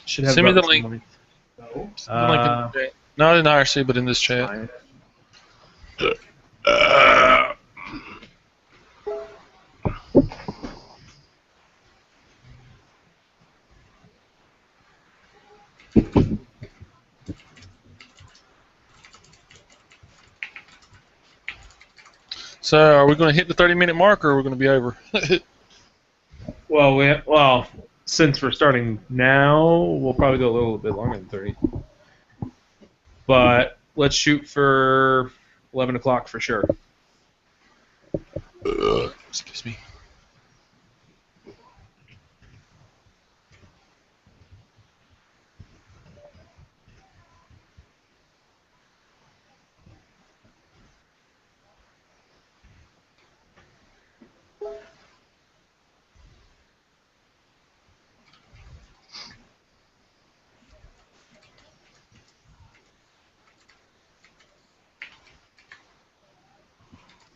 Should have Send me the about link. some length. No. Send the link in the chat. Not in IRC, but in this chat. Fine. So, are we going to hit the 30-minute mark, or are we going to be over? Well, since we're starting now, we'll probably go a little bit longer than 30. But let's shoot for 11 o'clock for sure. Excuse me.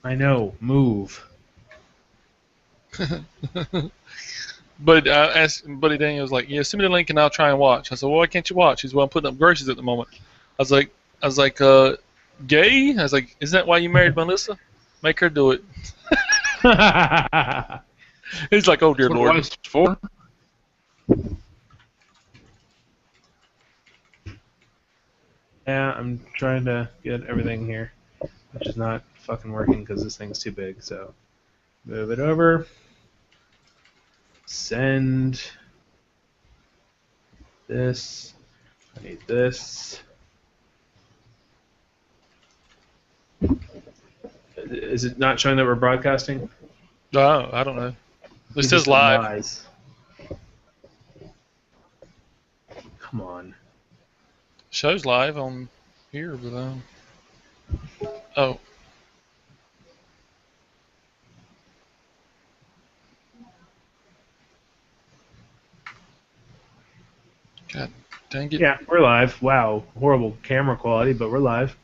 I know. Move. But I asked Buddy Daniel was like, "Yeah, send me the link and I'll try and watch." I said, "Well, why can't you watch?" He's, "Well, I'm putting up groceries at the moment." I was like, "Gay?" I was like, "Isn't that why you married Melissa? Make her do it." He's like, "Oh dear That's what Lord." it was for. Yeah, I'm trying to get everything here, which is not fucking working because this thing's too big. So move it over. Send this. I need this. Is it not showing that we're broadcasting? Oh, I don't know. It says just live. lies. Come on. Shows live on here, but oh. God dang it. Yeah, we're live. Wow, horrible camera quality, but we're live.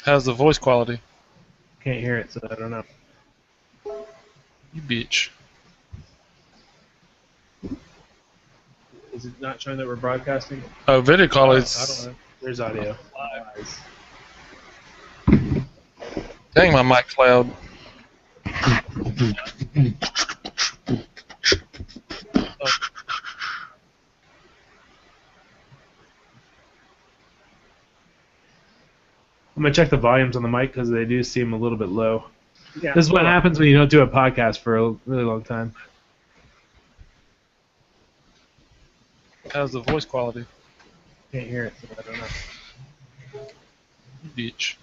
How's the voice quality? Can't hear it, so I don't know. You bitch. Is it not showing that we're broadcasting? Oh, video call I is. don't know. There's audio. Lies. Dang, my mic's loud. I'm gonna check the volumes on the mic because they do seem a little bit low. Yeah. This is what happens when you don't do a podcast for a really long time. How's the voice quality? Can't hear it, so I don't know. You bitch.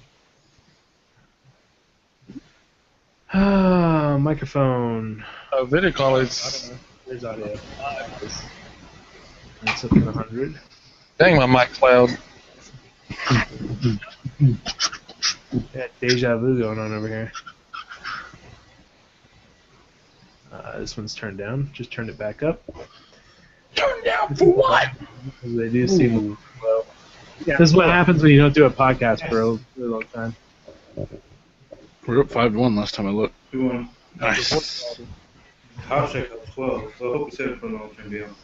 Ah, microphone. Oh, video call I is. don't know. There's audio. It's up to 100. Dang, my mic's loud. Got deja vu going on over here. This one's turned down. Just turned it back up. Turn down for what? They do seem low. Yeah. This is what happens when you don't do a podcast for a really long time. We're up 5-1 last time I looked. 2-1. Nice. House check up 12, so I hope it's set for no turn down.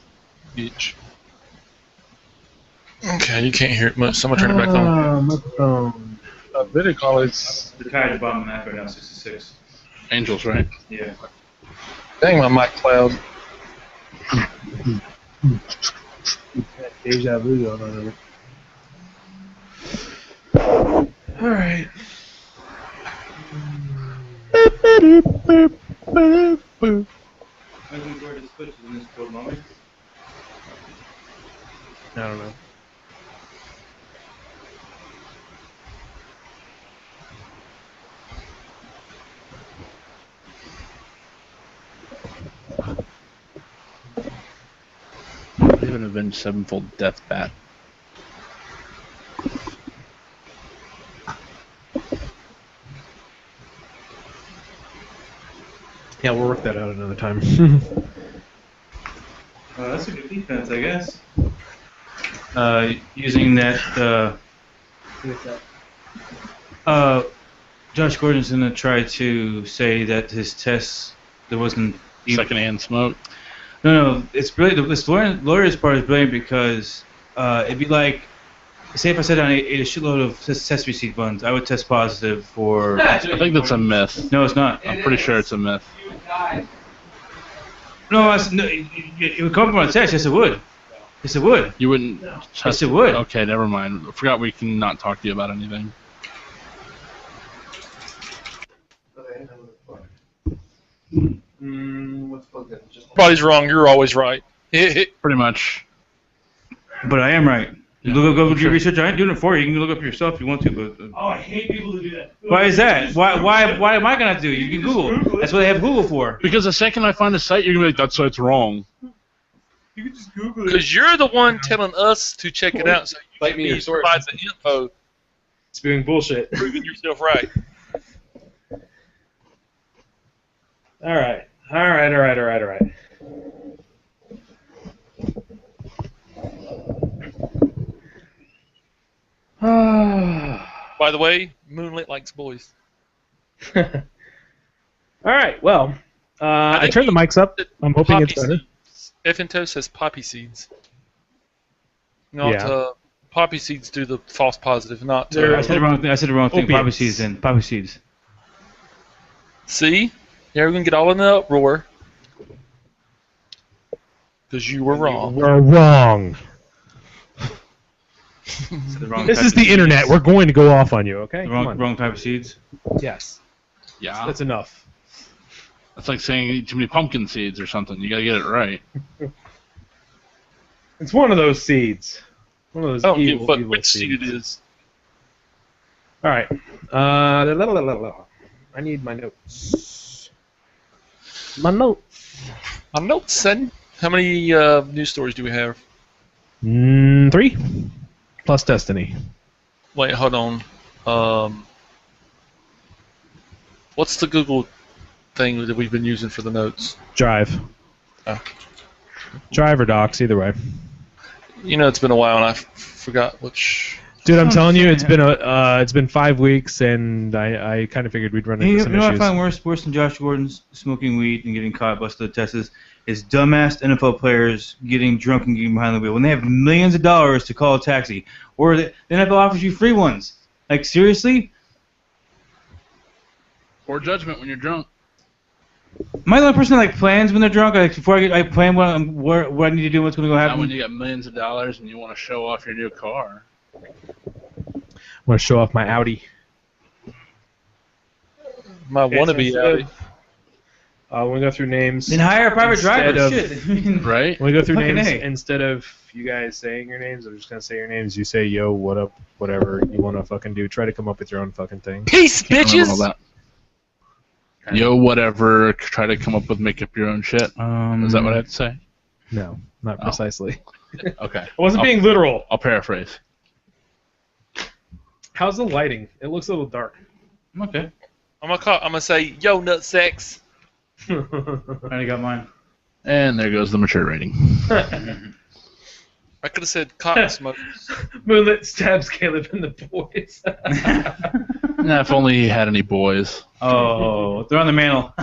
Bitch. Okay, you can't hear it much, so I'm gonna turn it back on. Microphone. Video call is. The Tide bottom half right now, 66. Angels, right? Yeah. Dang, my mic's loud. Got deja vu going on over here. Alright. I think where the switch is in this code moment. I don't know. They have an Avenged Sevenfold Death Bat. Yeah, we'll work that out another time. That's a good defense, I guess. Using that, Josh Gordon's going to try to say that his tests, there wasn't Secondhand smoke. No, it's brilliant. This lawyer's part is brilliant because it'd be like, say if I said I ate a shitload of sesame seed buns, I would test positive for. I think that's a myth. No, it's not. I'm pretty sure it's a myth. No, it would come up on a test. Yes, it would. Yes, it would. You wouldn't. Yes, it would. Okay, never mind. I forgot we can not talk to you about anything. What's plugged in? Just Everybody's wrong. You're always right. Pretty much. But I am right. Yeah, Go do sure. your research. I ain't doing it for you. You can look up yourself if you want to. But Oh, I hate people who do that. why is that? Why am I gonna do it? You can Google. That's what they have Google for. Because the second I find a site, you're gonna be like, "That site's wrong." You can just Google it. Because you're the one telling us to check it out, so you Bite should me be your source. provide the info, spewing bullshit. proving yourself right. All right. By the way, Moonlit likes boys. All right. Well, I think turned the mics up. I'm hoping it's Poppy better. seeds. Effinto says poppy seeds. Not Yeah. poppy seeds do the false positive, not I said the wrong thing. I said the wrong thing. Opiates. Poppy seeds. Then poppy seeds. See? Yeah, we're gonna get all in the uproar. Because you were wrong. We're wrong. Said the wrong This type is of the seeds. internet. We're going to go off on you. Okay. The Come on. wrong type of seeds. Yes. Yeah. That's enough. That's like saying you eat too many pumpkin seeds or something. You gotta get it right. It's one of those seeds. One of those I don't give a evil, fuck evil which seed seeds. it is. All right. I need my notes. My notes. I'm not son. How many news stories do we have? 3 plus Destiny. Wait, hold on. What's the Google thing that we've been using for the notes? Drive. Oh. Drive or Docs, either way. You know, it's been a while and I forgot which. Dude, I'm telling you, it's been 5 weeks, and I kind of figured we'd run into You some know what I issues. find worse than Josh Gordon smoking weed and getting caught busted at Texas is dumbass NFL players getting drunk and getting behind the wheel when they have millions of dollars to call a taxi, or the NFL offers you free ones. Like seriously, Poor judgment when you're drunk. am I the only person that like plans when they're drunk? Like before I plan what I need to do, what's going to go Not happen. when you got millions of dollars and you want to show off your new car. I want to show off my Audi. My wannabe Audi. Want to go through names. Then hire a private Instead driver. of- Shit. I mean, Right? Want to go through Fucking names A. instead of you guys saying your names? I'm just gonna say your names. You say yo, what up, whatever you want to fucking do. Try to come up with your own fucking thing. Peace, Can't remember all bitches! that. Yo, whatever. Try to come up with make up your own shit. Is that what I have to say? No, not Oh. precisely. Okay. I wasn't I'll- being literal. I'll paraphrase. How's the lighting? It looks a little dark. Okay. I'm gonna say, yo, nut sex. I already got mine. And there goes the mature rating. I could have said cotton smokers. Moonlit stabs Caleb and the boys. Nah, if only he had any boys. Oh, they're on the mantle.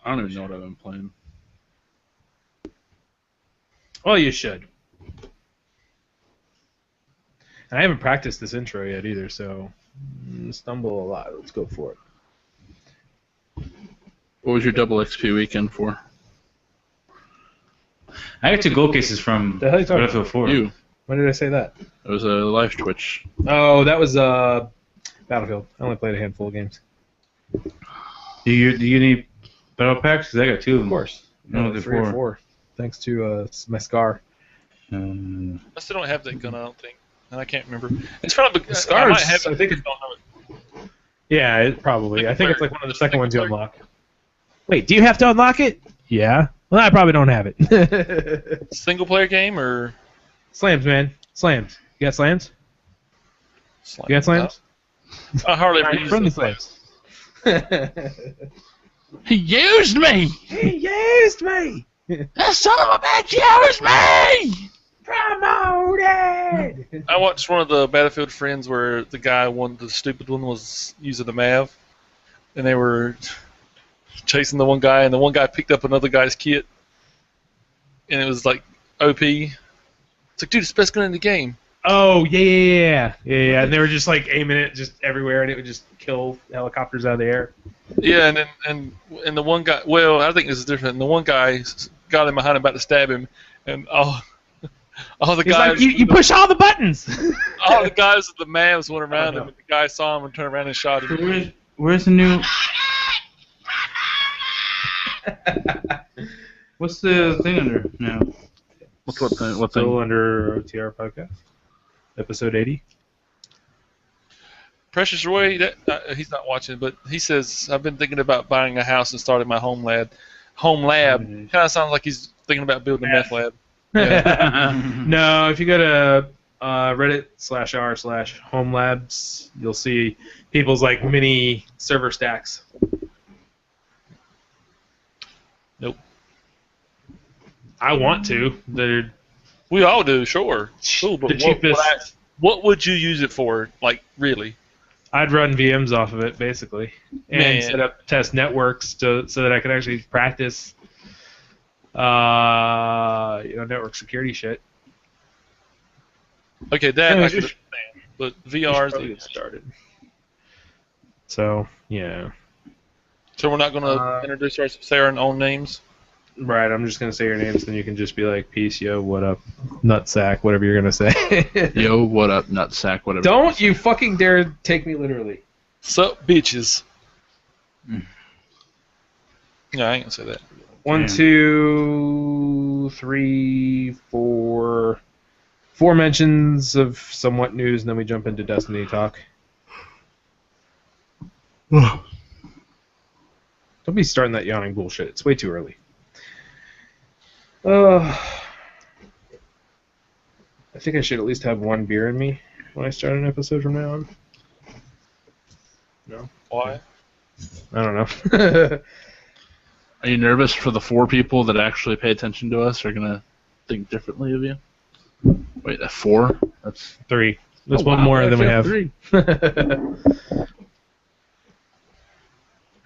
I don't even know what I've been playing. Well, you should. And I haven't practiced this intro yet either, so stumble a lot. Let's go for it. What was your double XP weekend for? I got 2 gold cases from The hell you talking Battlefield 4. You. When did I say that? It was a live Twitch. Oh, that was Battlefield. I only played a handful of games. Do you get any battle packs? Because I got 2 of them. Of course. No, they're 3 or 4. 4. Thanks to my scar. I still don't have that gun, I don't think. And I can't remember. It's probably The I scars, might have it. I think it's- don't have it. Yeah, probably. I think it's like one of the second ones you Single unlock. Wait, do you have to unlock it? Yeah. Well, I probably don't have it. Single player game or Slams, man. Slams. You got slams? Slam? You got slams? I hardly ever Alright, use friendly those. slams. He used me! He used me! That son of a bitch used me! Promoted! I watched one of the Battlefield Friends where the guy, the stupid one, was using the MAV, and they were chasing the one guy, and the one guy picked up another guy's kit, and it was like OP. It's like, dude, it's the best gun in the game. Oh, yeah. And they were just like aiming it just everywhere, and it would just kill helicopters out of the air. Yeah, and the one guy. Well, I think this is different. And the one guy got him behind him, about to stab him, and all the He's guys. like, you push all the buttons! All the guys with the MAVs went around him, and the guy saw him and turned around and shot him. Where's the new? What's the thing under now? What thing? Still under OTR podcast, episode 80. Precious Roy, he's not watching, but he says, I've been thinking about buying a house and starting my home lab. Kind of sounds like he's thinking about building a meth lab. Yeah. No, if you go to Reddit/r/home labs, you'll see people's like mini server stacks. Nope. I want to. They're We all do, sure. Cool, but the cheapest. what would you use it for, like, really? I'd run VMs off of it, basically, and Man. set up test networks so that I could actually practice, network security shit. Okay, that I Anyways, could understand, but VR Probably get started. So yeah, So we're not going to introduce ourselves, say our own names? right. I'm just gonna say your names, then you can just be like, "Peace, yo, what up, nutsack," whatever you're gonna say. Yo, what up, nutsack, whatever. Don't you fucking dare take me literally. Sup, bitches. No, I ain't going to say that. 1, 2, 3, 4. 4 mentions of somewhat news, and then we jump into Destiny talk. Don't be starting that yawning bullshit. It's way too early. I think I should at least have one beer in me when I start an episode from now on. No? Why? I don't know. Are you nervous for the 4 people that actually pay attention to us are gonna think differently of you? Wait, that 4? That's 3. There's Oh, one wow, more than we actually have. 3.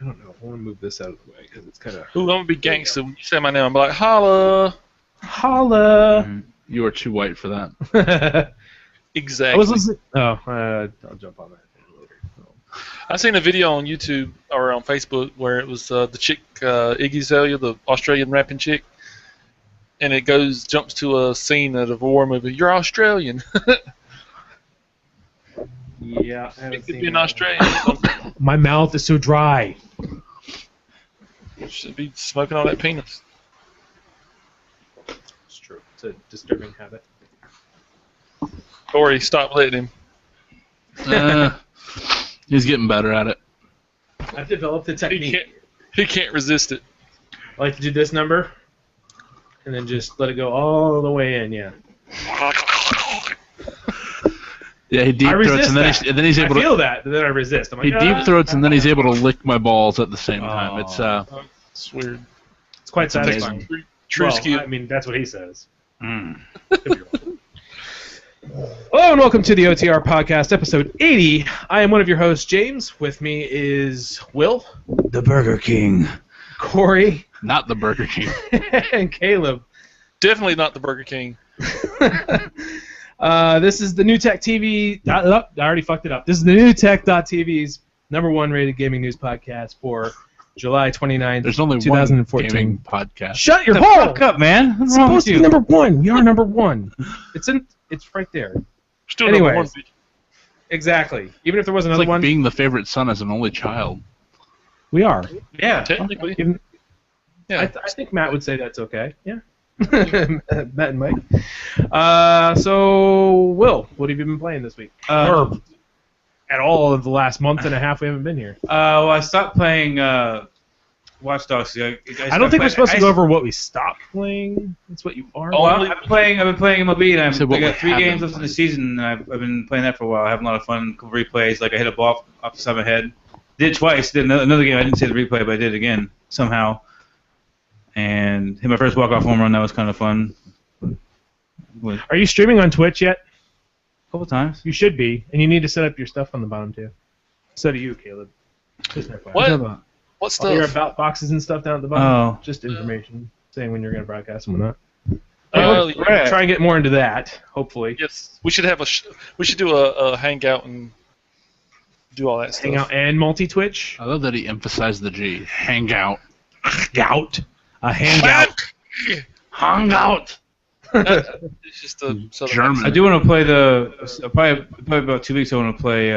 I don't know. I want to move this out of the way because it's kind of... Ooh, I'm going to be gangster. When you say my name, I'm like, holla. Holla! You are too white for that. Exactly. I was listening... Oh, I'll jump on that later. I seen a video on YouTube or on Facebook where it was the chick Iggy Azalea, the Australian rapping chick, and it jumps to a scene of a war movie. You're Australian. Yeah, I It haven't could seen be an that. Australian. My mouth is so dry. Should be smoking all that peanuts. It's true. It's a disturbing habit. Corey, stop letting him. He's getting better at it. I've developed a He technique. can't resist it. I like to do this number, and then just let it go all the way in. Yeah. Yeah, he deep I throats resist and then, that. and then he's able I feel to. that, but then I resist. I'm like, He deep throats and then he's able to lick my balls at the same time. It's It's weird. It's quite It's amazing. satisfying. True Well, skill. I mean, that's what he says. mm. Hello and welcome to the OTR podcast, episode 80. I am one of your hosts, James. With me is Will, The Burger King. Corey, Not the Burger King. and Caleb. Definitely not the Burger King. This is the New Tech TV. I already fucked it up. This is the New Tech.tv's #1 rated gaming news podcast for July 29th, There's only 2014. one gaming podcast. Shut your The hole! fuck up, man. What's It's wrong with supposed to be you? #1. We are #1. It's right there. Still number one. Anyways. Exactly. Even if there was It's another like one, being the favorite son as an only child. we are. Yeah. Technically. Even, Yeah. I think Matt would say that's okay. Yeah. Matt and Mike. So, Will, what have you been playing this week? Or at all of the last month and a half we haven't been here? Well, I stopped playing Watch Dogs. I don't think we're supposed to go over what we stopped playing. That's what you are. Oh, I've been playing MLB, and said what I got we 3 haven't games left in the played. season, and I've been playing that for a while. Having a lot of fun, couple replays. Like I hit a ball off the side of my head. Did it twice. Did another game. I didn't see the replay, but I did it again somehow. And hit my first walk-off home run. That was kind of fun. A Are you streaming on Twitch yet? couple times. You should be, and you need to set up your stuff on the bottom too. So do you, Caleb. Just an FYI. What? About? What All your stuff? about boxes and stuff down at the bottom. Oh. Just information saying when you're going to broadcast and whatnot. Oh, We're gonna try and get more into that, hopefully. Yes, we should have we should do a hangout and do all that stuff. Hangout and multi-Twitch. I love that he emphasized the G. Hangout. Hangout. A hangout. Hangout. It's just a southern German. I do want to play probably about 2 weeks. I want to play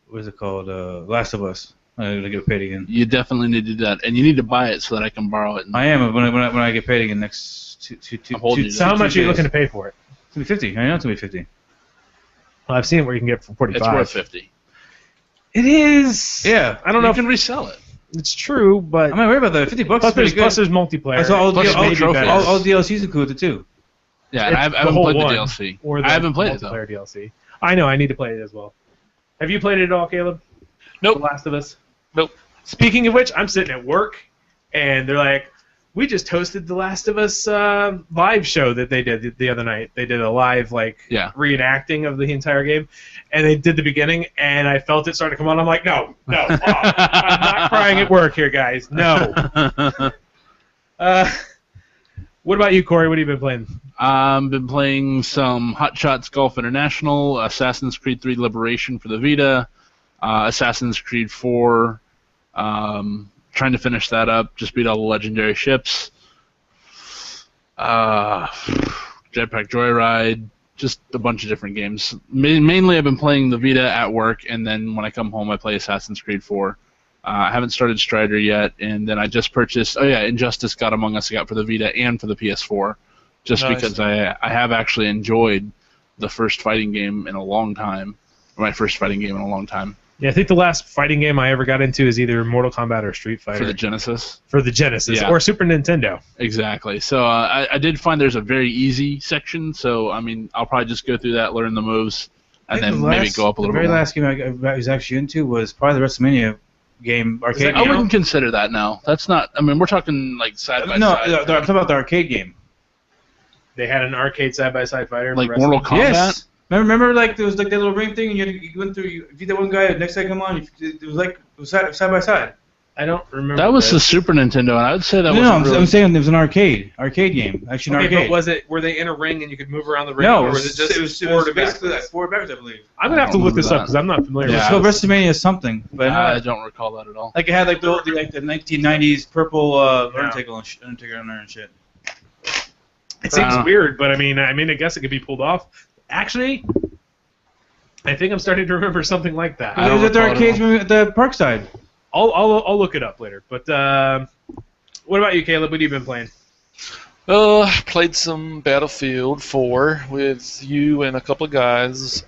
what is it called? Last of Us. I'm gonna get paid again. You definitely need to do that, and you need to buy it so that I can borrow it. I am when I get paid again next two. I'm holding you to So how much are you looking to pay for it? It's gonna be 50. I know it's gonna be 50. Well, I've seen it where you can get it for 45. It's worth 50. It is. Yeah, I don't know You if can resell it. it's true, but I'm not worried about that. 50 bucks plus is pretty there's, good. plus there's multiplayer. That's all Plus Maybe trophies. better. all DLCs included too. Yeah, and I It's haven't whole played the one, DLC. Or the I haven't played it though. multiplayer DLC. I know. I need to play it as well. Have you played it at all, Caleb? Nope. The Last of Us. Nope. Speaking of which, I'm sitting at work, and they're like, "We just hosted the Last of Us live show that they did the other night. They did a live reenacting of the entire game, and they did the beginning, and I felt it start to come on. I'm like, no, I'm not crying at work here, guys. No. What about you, Corey? What have you been playing? I've been playing some Hot Shots Golf International, Assassin's Creed 3 Liberation for the Vita, Assassin's Creed 4. Trying to finish that up. Just beat all the legendary ships. Jetpack Joyride. Just a bunch of different games. Mainly, I've been playing the Vita at work, and then when I come home, I play Assassin's Creed 4. I haven't started Strider yet, and then I just purchased. Oh yeah, Injustice: God Among Us I got for the Vita and for the PS4, just Nice. because I have actually enjoyed the first fighting game in a long time, or my first fighting game in a long time. Yeah, I think the last fighting game I ever got into is either Mortal Kombat or Street Fighter. For the Genesis. For the Genesis Yeah. or Super Nintendo. Exactly. So I did find there's a very easy section. So I mean, I'll probably just go through that, learn the moves, and then maybe go up a little The bit. very last game I was actually into was probably the WrestleMania game, arcade I game. wouldn't consider that now. That's not. I mean, we're talking like side by No, side. I'm talking about the arcade game. They had an arcade side-by-side fighter. Like for Mortal wrestling. Kombat. Yes. Remember, like there was like that little ring thing, and you went through. You beat that one guy. The next guy come on. It was side by side. I don't remember. That was the this. Super Nintendo, and I would say that No, was. I'm saying there was an arcade game. Actually, an Okay, arcade. but was it? Were they in a ring and you could move around the ring? No, or was it just forward or basically like backwards? forward backwards, I believe. I'm gonna have to I don't look this remember up because I'm not familiar It was Yeah. called with this. WrestleMania something, but I don't recall that at all. like it had like the 1990s purple Undertaker on there and shit. It seems Uh, weird, but I mean, I guess it could be pulled off. Actually, I think I'm starting to remember something like that. I It don't was at the recall it arcades at the Parkside. I'll look it up later. But what about you, Caleb? What have you been playing? Played some Battlefield 4 with you and a couple of guys.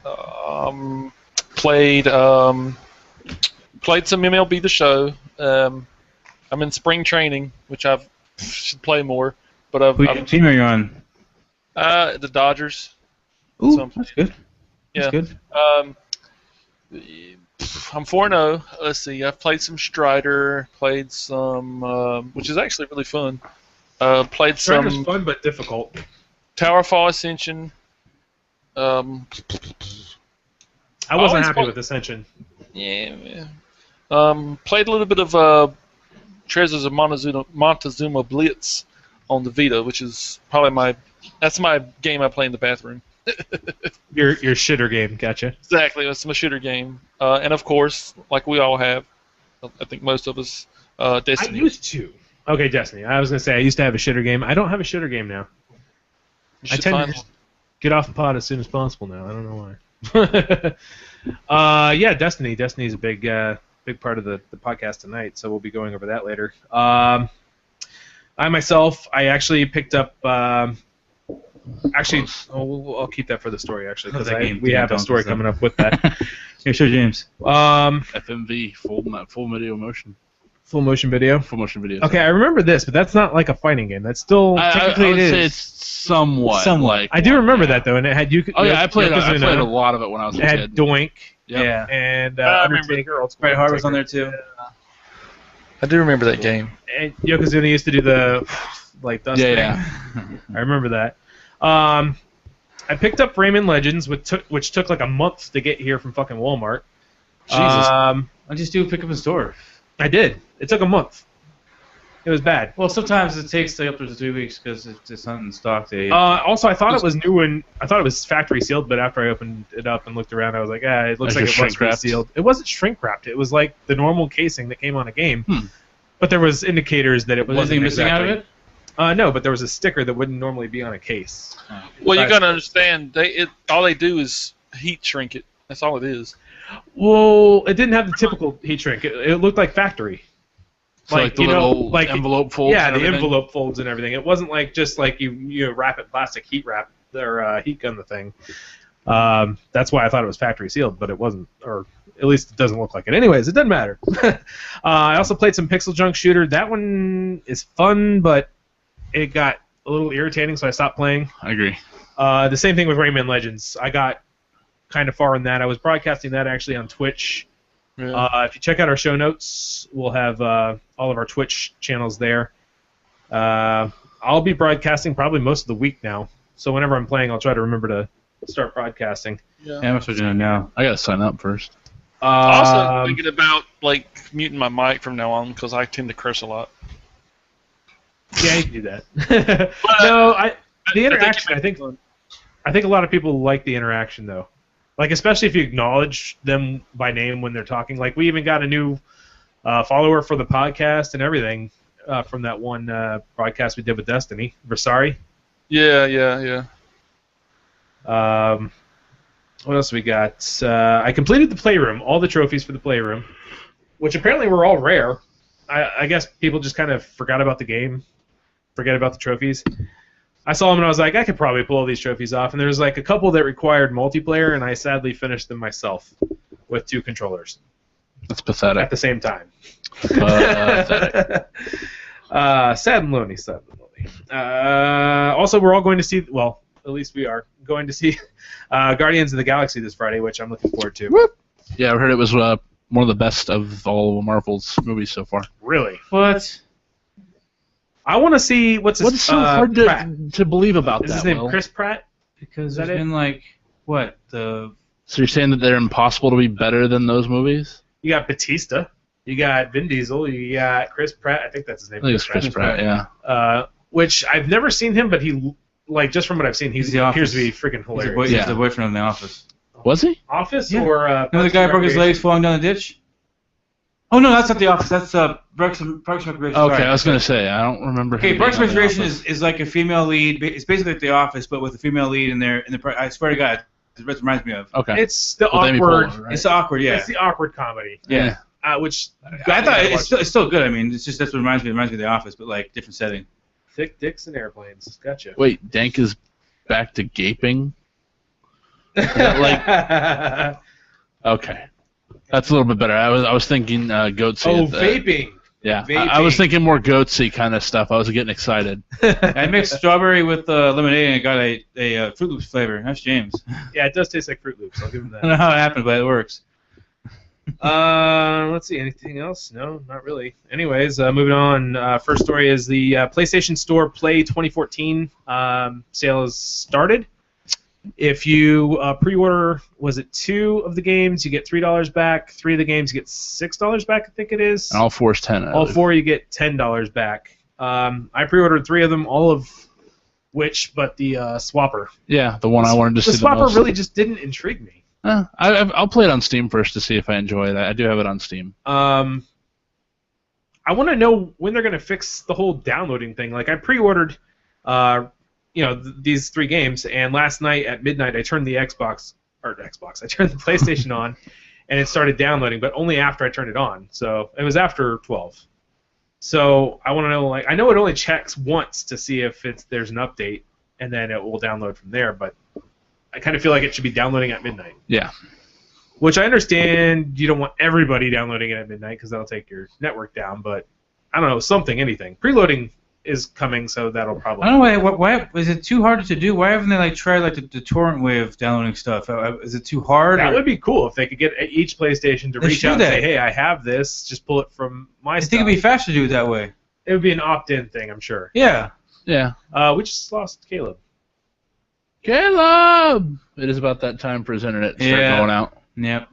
Played some MLB The Show. I'm in spring training, which I should play more. But What team are you on? the Dodgers. Ooh, So I'm that's good. Yeah. That's good. I'm 4-0. Let's see. I've played some Strider. Played some, which is actually really fun. Played Strider's some fun but difficult. Tower Fall Ascension. I wasn't always happy want- with Ascension. Yeah. Played a little bit of Treasures of Montezuma Blitz on the Vita, which is probably that's my game I play in the bathroom. Your shitter game, gotcha. Exactly, it's my shooter game. And of course, like we all have, I think most of us, I Destiny. used to. Okay, Destiny. I was gonna say I used to have a shitter game. I don't have a shitter game now. You I should tend find to one. get off the pod as soon as possible now. I don't know why. Yeah, Destiny. Destiny is a big part of the podcast tonight, so we'll be going over that later. I actually picked up. I'll keep that for the story actually because That game we have a don't story deserve- coming up with that. Yeah, sure, James. FMV, full video motion, Full motion video. full motion video. Okay, I remember this, but that's not like a fighting game. That's still. I technically would it say is. it's somewhat. Somewhat. Like I do one, remember yeah. that though, and it had you. Oh yeah, I played a Yokozuna, lot of it when I was a It had kid. Doink. Yep. Yeah. And I remember. Undertaker. Fred Hart was on there too. I do remember that game. And Yokozuna used to do the like dust Yeah, thing. yeah. I remember that. I picked up Rayman Legends, which took like a month to get here from fucking Walmart. Jesus. I just do pick up in store. I did. It took a month. It was bad. Well, sometimes it takes up to 3 weeks because it's just not in stock. Also, I thought it was new and I thought it was factory sealed, but after I opened it up and looked around, I was like, it looks like it was sealed. It wasn't shrink wrapped. It was like the normal casing that came on a game, but there was indicators that it wasn't missing out of it. No, but there was a sticker that wouldn't normally be on a case. Well, you gotta understand, all they do is heat shrink it. That's all it is. Well, it didn't have the typical heat shrink. It looked like factory. So like the little envelope folds. Yeah, the envelope folds and everything. It wasn't like just like you wrap it plastic heat wrap or heat gun the thing. That's why I thought it was factory sealed, but it wasn't, or at least it doesn't look like it. Anyways, it doesn't matter. I also played some Pixel Junk Shooter. That one is fun, but it got a little irritating, so I stopped playing. I agree. The same thing with Rayman Legends. I got kind of far in that. I was broadcasting that actually on Twitch. Yeah. If you check out our show notes, we'll have all of our Twitch channels there. I'll be broadcasting probably most of the week now, so whenever I'm playing, I'll try to remember to start broadcasting. Yeah, I'm switching it now. I gotta sign up first. Also thinking about like muting my mic from now on because I tend to curse a lot. Yeah, you can do that. No, the interaction. I think a lot of people like the interaction though. Like, especially if you acknowledge them by name when they're talking. Like, we even got a new follower for the podcast and everything from that one broadcast we did with Destiny. Versari. Yeah. What else we got? I completed the Playroom, all the trophies for the Playroom, which apparently were all rare. I guess people just kind of forgot about the game, forget about the trophies. I saw them and I was like, I could probably pull all these trophies off. And there was like a couple that required multiplayer, and I sadly finished them myself with 2 controllers. That's pathetic. At the same time. Pathetic. Sad and lonely. Also, we're all going to see, well, at least we are, going to see Guardians of the Galaxy this Friday, which I'm looking forward to. Whoop. Yeah, I heard it was one of the best of all of Marvel's movies so far. Really? What? I want to see what's so hard to believe about that. Is his name Chris Pratt? Because there's been like what the. So you're saying that they're impossible to be better than those movies? You got Batista, you got Vin Diesel, you got Chris Pratt. I think that's his name. I think it's Chris Pratt. Yeah. Which I've never seen him, but he like just from what I've seen, he appears to be freaking hilarious. He's the boyfriend of The Office. Was he? Office yeah. Or the guy broke his legs falling down the ditch? Oh no, that's not The Office. That's Parks and Recreation. Okay, sorry. I was gonna say I don't remember. Okay, Parks and Recreation is like a female lead. It's basically like The Office, but with a female lead in there. I swear to God, that's what it reminds me of. Okay. It's the awkward. Poehler, right? It's the awkward, yeah. It's the awkward comedy. Yeah. Which I thought it's still good. I mean, it's just that's what it reminds me. It reminds me of The Office, but like different setting. Thick dicks and airplanes. Gotcha. Wait, Dank is back to gaping. Is that like? Okay. That's a little bit better. I was thinking goatsy. Oh, vaping. Yeah, vaping. I was thinking more goatsy kind of stuff. I was getting excited. I mixed strawberry with lemonade and I got a Fruit Loops flavor. That's James. Yeah, it does taste like Fruit Loops. I'll give him that. I don't know how it happened, but it works. Let's see. Anything else? No, not really. Anyways, moving on. First story is the PlayStation Store Play 2014 sale has started. If you pre-order, was it 2 of the games, you get $3 back. 3 of the games, you get $6 back, I think it is. And all 4 is 10. All 4, you get $10 back. I pre-ordered 3 of them, all of which but the Swapper. Yeah, the one I wanted to see the most. The Swapper really just didn't intrigue me. I'll play it on Steam first to see if I enjoy it. I do have it on Steam. I want to know when they're going to fix the whole downloading thing. Like, I pre-ordered these 3 games, and last night at midnight I turned the I turned the PlayStation on, and it started downloading, but only after I turned it on. So it was after 12. So I want to know, like, I know it only checks once to see if there's an update, and then it will download from there, but I kind of feel like it should be downloading at midnight. Yeah. Which I understand you don't want everybody downloading it at midnight because that'll take your network down, but I don't know, anything. Preloading is coming, so that'll probably. I don't know why is it too hard to do? Why haven't they tried the torrent way of downloading stuff? Is it too hard? That would be cool if they could get each PlayStation to reach out and say, "Hey, I have this. Just pull it from my stuff." I think it'd be faster to do it that way. It would be an opt-in thing, I'm sure. Yeah. Yeah. We just lost Caleb. Caleb! It is about that time for his internet to start going out. Yep.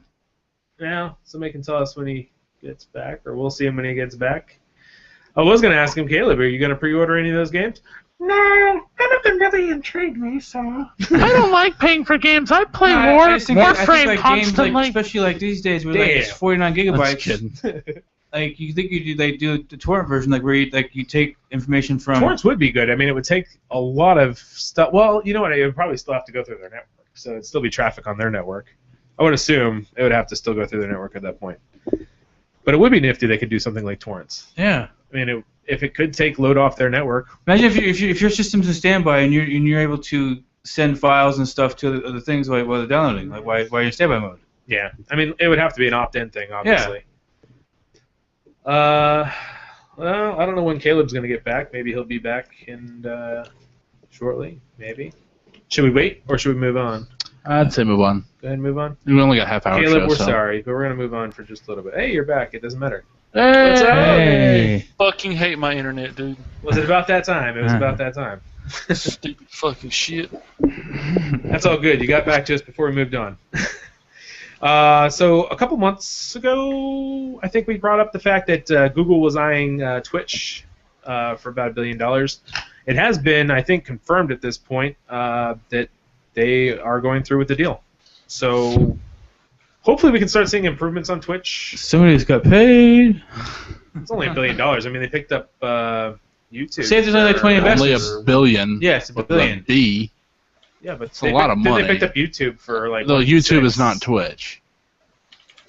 Well, somebody can tell us when he gets back, or we'll see him when he gets back. I was going to ask him, Caleb, are you going to pre-order any of those games? No, none of them really intrigue me, so... I don't like paying for games. I play Warframe constantly. Games, especially like these days, where it's 49 gigabytes. Like you think they do the torrent version, like where you take information from. Torrents would be good. I mean, it would take a lot of stuff. Well, you know what? It would probably still have to go through their network, so it'd still be traffic on their network. I would assume it would have to still go through their network at that point. But it would be nifty they could do something like torrents. Yeah. I mean, if it could take load off their network. Imagine if your system's in standby and you're able to send files and stuff to other things while they're downloading, like while you're in standby mode. Yeah, I mean, it would have to be an opt-in thing, obviously. Yeah. Well, I don't know when Caleb's going to get back. Maybe he'll be back in shortly. Maybe. Should we wait or should we move on? I'd say move on. Go ahead and move on. We only got half hour. Caleb, show, we're so. sorry, but we're going to move on for just a little bit. Hey, you're back. It doesn't matter. Hey! What's up? Hey! Fucking hate my internet, dude. Was it about that time? It was about that time. Stupid fucking shit. That's all good. You got back just before we moved on. So a couple months ago, I think we brought up the fact that Google was eyeing Twitch for about $1 billion. It has been, I think, confirmed at this point that they are going through with the deal. So hopefully we can start seeing improvements on Twitch. Somebody's got paid. It's only $1 billion. I mean, they picked up YouTube. Say there's only like 20 investors. Only $1 billion. Yes, $1 billion. B. Yeah, but it's a lot of money. They picked up YouTube for like. No, YouTube is not Twitch.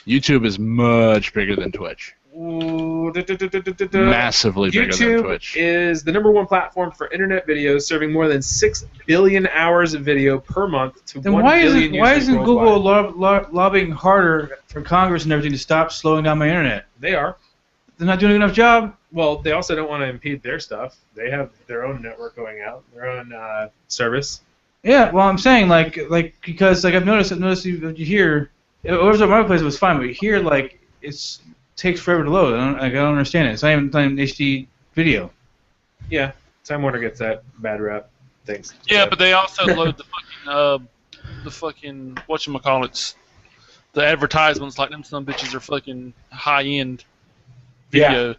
YouTube is much bigger than Twitch. Massively bigger than Twitch. YouTube is the #1 platform for internet videos, serving more than 6 billion hours of video per month to then 1 billion users why isn't worldwide. Google lobbying harder for Congress and everything to stop slowing down my internet? They are. They're not doing enough job. Well, they also don't want to impede their stuff. They have their own network going out, their own service. Yeah, well, I'm saying because I've noticed you hear over the marketplace it was fine, but here it takes forever to load. I don't understand it. It's not even HD video. Yeah, Time Warner gets that bad rap. Thanks. Yeah, but they also load the fucking whatchamacallits, the advertisements like them some bitches are fucking high end video. Yeah.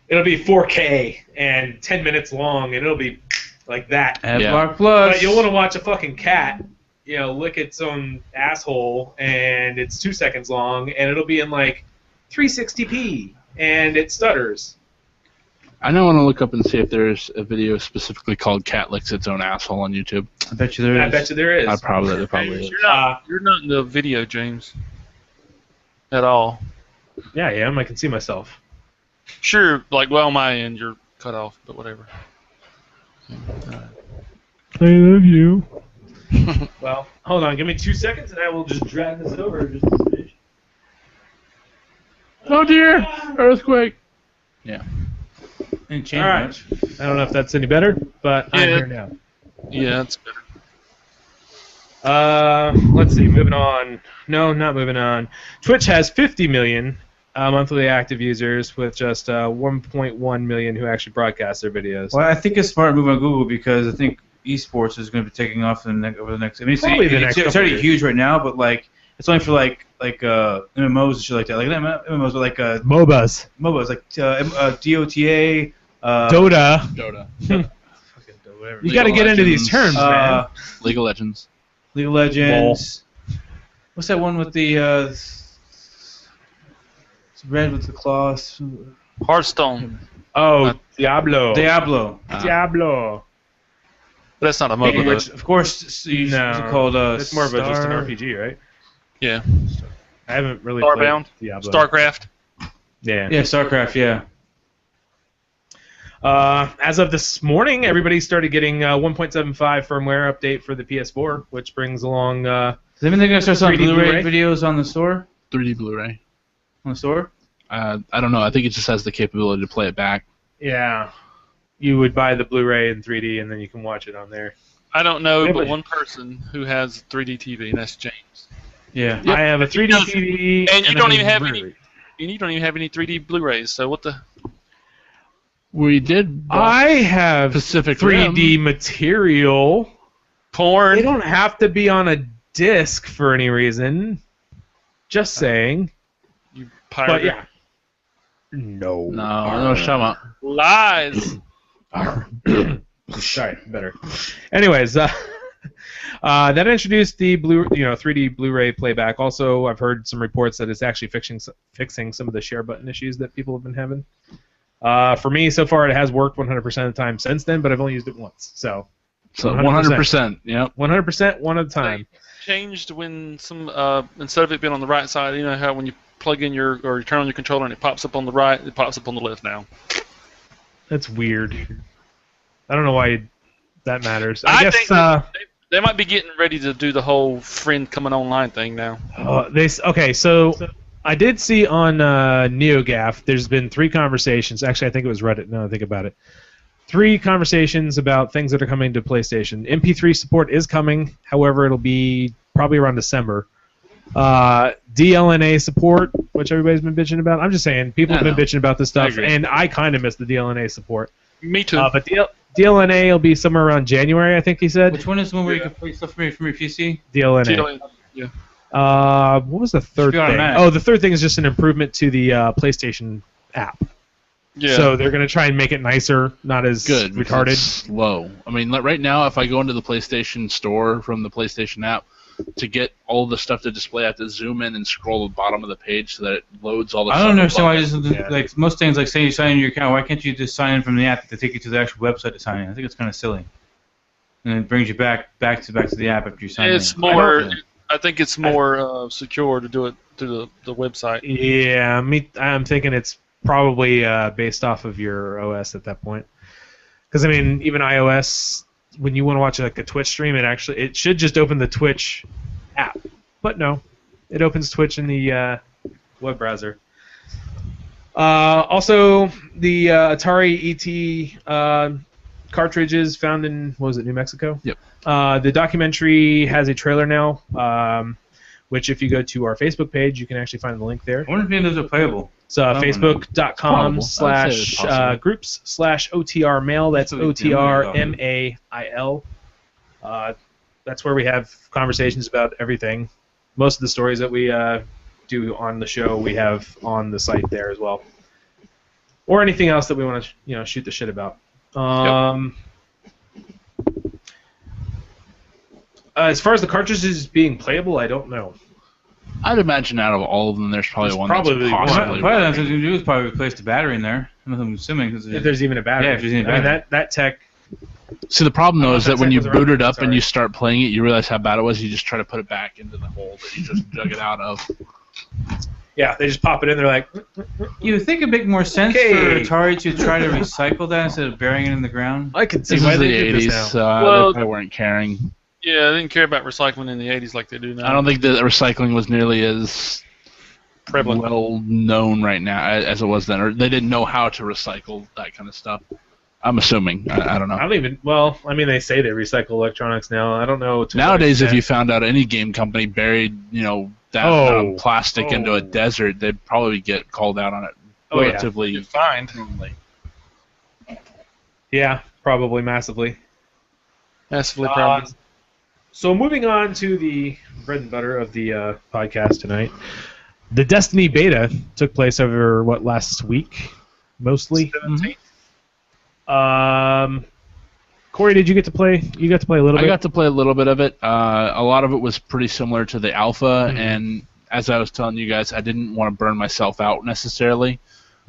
It'll be 4K and 10 minutes long, and it'll be like that. AdBlock Plus. But you'll want to watch a fucking cat, lick its own asshole, and it's 2 seconds long, and it'll be in like 360p, and it stutters. I now want to look up and see if there's a video specifically called "Cat Licks Its Own Asshole" on YouTube. I bet you there is. I bet you there is. There probably is. You're not in the video, James. At all. Yeah, I am. I can see myself. Sure, on my end, you're cut off, but whatever. I love you. Well, hold on. Give me 2 seconds, and I will just drag this over just a smidge. Oh dear! Earthquake. Yeah. All right. I don't know if that's any better, but I'm here now. Yeah, that's better. Let's see. Moving on. No, not moving on. Twitch has 50 million monthly active users, with just 1.1 million who actually broadcast their videos. Well, I think it's a smart move on Google because I think esports is going to be taking off over the next. I mean, it's already huge right now, but it's only for like MMOs and shit like that. Like MMOs, but like MOBAs. MOBAs like DOTA. Dota. You got to get into these terms, man. League of Legends. League of Legends. What's that one with the red with the claws? Hearthstone. Oh, Diablo. Diablo. Diablo. But that's not a MOBA, Which, of course, it's called it's more of just an RPG, right? Yeah. I haven't really Starbound. played Diablo. StarCraft. Yeah. Yeah, StarCraft, yeah. As of this morning, everybody started getting 1.75 firmware update for the PS4, which brings along. Does anyone going to start selling 3D Blu-ray Blu-ray? videos on the store? 3D Blu-ray. On the store? I don't know. I think it just has the capability to play it back. Yeah. You would buy the Blu-ray in 3D, and then you can watch it on there. I don't know, but one person who has 3D TV, and that's James. Yeah. Yep. I have a 3D TV, and you don't even have Blu-ray. any. And you don't even have any 3D Blu-rays. So what the? We did. I have Pacific 3D Rim. material. Porn. They don't have to be on a disc for any reason. Just saying. You pirate. But yeah. No. No, shut up. Lies. Sorry, better. Anyways, that introduced the 3D Blu-ray playback. Also, I've heard some reports that it's actually fixing some of the share button issues that people have been having. For me, so far, it has worked 100% of the time since then, but I've only used it once. So 100%. Yep. 100% one at a time. Changed when some instead of it being on the right side, you know how when you plug in or you turn on your controller and it pops up on the right, it pops up on the left now. That's weird. I don't know why that matters. I guess think they might be getting ready to do the whole friend coming online thing now. So I did see on NeoGAF there's been 3 conversations. Actually, I think it was Reddit. Now I think about it. 3 conversations about things that are coming to PlayStation. MP3 support is coming. However, it'll be probably around December. DLNA support, which everybody's been bitching about. I'm just saying, people have been bitching about this stuff, and I kind of miss the DLNA support. Me too. But DLNA will be somewhere around January, I think he said. Which one is the one where you can play stuff from your PC? DLNA. Yeah. What was the third thing? Oh, the third thing is just an improvement to the PlayStation app. Yeah. So they're going to try and make it nicer, not as retarded. It's slow. I mean, right now, if I go into the PlayStation Store from the PlayStation app, to get all the stuff to display, I have to zoom in and scroll the bottom of the page so that it loads all the stuff. I don't understand why like most things, like say you sign in your account, why can't you just sign in from the app to take you to the actual website to sign in? I think it's kind of silly. And it brings you back to the app after you sign in. It's more. I think it's more secure to do it through the website. Yeah, I'm thinking it's probably based off of your OS at that point. Because I mean, even iOS, when you want to watch like a Twitch stream, it should just open the Twitch app, but no, it opens Twitch in the web browser. Also, the Atari ET cartridges found in New Mexico? Yep. The documentary has a trailer now, which if you go to our Facebook page, you can actually find the link there. I wonder if any of those are playable. It's facebook.com/groups/OTR mail. That's OTR MAIL. That's where we have conversations about everything. Most of the stories that we do on the show, we have on the site there as well, or anything else that we want to shoot the shit about. As far as the cartridges being playable, I don't know. I'd imagine out of all of them, there's probably one that's possibly. Probably what they're going to do is probably replace the battery in there. I'm assuming. If there's even a battery. Yeah, if there's even a battery. I mean, that tech... See, the problem, though, is that when you boot it up and you start playing it, you realize how bad it was, you just try to put it back into the hole that you just dug it out of. Yeah, they just pop it in, they're like... You would think it'd make more sense for Atari to try to recycle that instead of burying it in the ground? I could see why why they did did this this now. so they weren't caring. Yeah, they didn't care about recycling in the 80s like they do now. I don't think that recycling was nearly as prevalent, well known right now as it was then, or they didn't know how to recycle that kind of stuff. I'm assuming. I don't know. I don't even. Well, I mean, they say they recycle electronics now. I don't know. Nowadays, if you found out any game company buried, that amount of plastic into a desert, they'd probably get called out on it relatively fined. Yeah, probably massively. Massively, probably. So moving on to the bread and butter of the podcast tonight. The Destiny beta took place over, last week? Mostly? 17th. Corey, did you get to play? You got to play a little bit? I got to play a little bit of it. A lot of it was pretty similar to the alpha, and as I was telling you guys, I didn't want to burn myself out necessarily.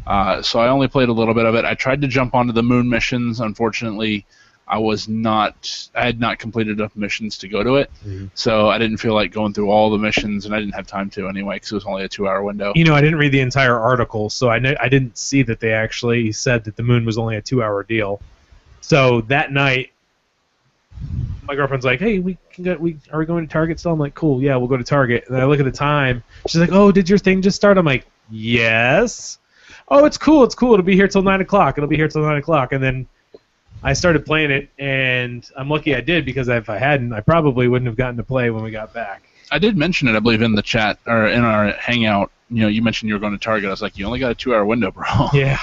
So I only played a little bit of it. I tried to jump onto the moon missions. Unfortunately, I had not completed enough missions to go to it, so I didn't feel like going through all the missions, and I didn't have time to anyway because it was only a 2-hour window. I didn't read the entire article, so I didn't see that they actually said that the moon was only a 2-hour deal. So that night, my girlfriend's like, "Hey, are we going to Target still?" I'm like, "Cool, yeah, we'll go to Target." And I look at the time. She's like, "Oh, did your thing just start?" I'm like, "Yes." "Oh, it's cool. It'll be here till 9 o'clock. It'll be here till 9 o'clock." And then I started playing it, and I'm lucky I did, because if I hadn't, I probably wouldn't have gotten to play when we got back. I did mention it, I believe, in the chat, or in our hangout. You mentioned you were going to Target. I was like, you only got a 2-hour window, bro. Yeah.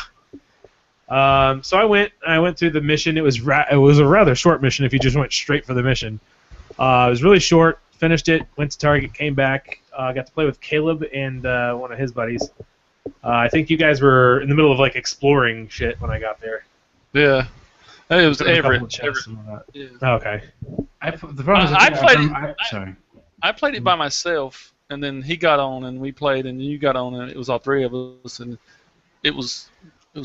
So I went through the mission. It was a rather short mission if you just went straight for the mission. It was really short. Finished it. Went to Target. Came back. Got to play with Caleb and one of his buddies. I think you guys were in the middle of like exploring shit when I got there. Yeah. It was Everett. Yeah. Oh, okay. The problem is sorry. I played it by myself, and then he got on, and we played, and you got on, and it was all three of us, and it was